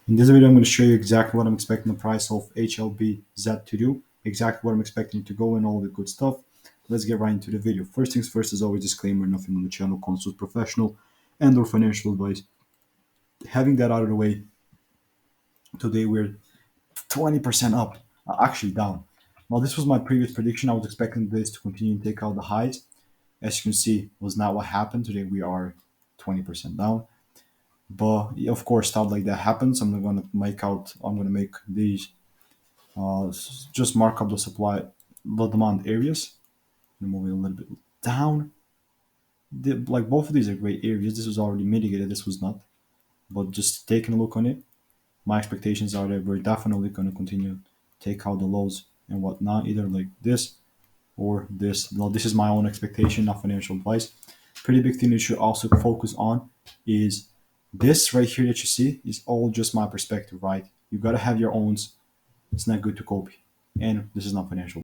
In this video, I'm going to show you exactly what I'm expecting the price of HLBZ to do, exactly what I'm expecting it to go, and all the good stuff. Let's get right into the video. First things first, as always, disclaimer: nothing on the channel constitutes professional and/or financial advice. Having that out of the way, today we're 20% up, actually down. Now, this was my previous prediction. I was expecting this to continue to take out the highs. As you can see, was not what happened. Today we are 20% down. But of course, stuff like that happens. I'm gonna make these just mark up the supply, the demand areas. Move it a little bit down. Like both of these are great areas. This was already mitigated. This was not. But just taking a look on it, my expectations are that we're definitely going to continue to take out the lows and whatnot, either like this or this. Now, this is my own expectation, not financial advice. Pretty big thing you should also focus on is this right here that you see is all just my perspective, right? You got to have your own. It's not good to copy. And this is not financial.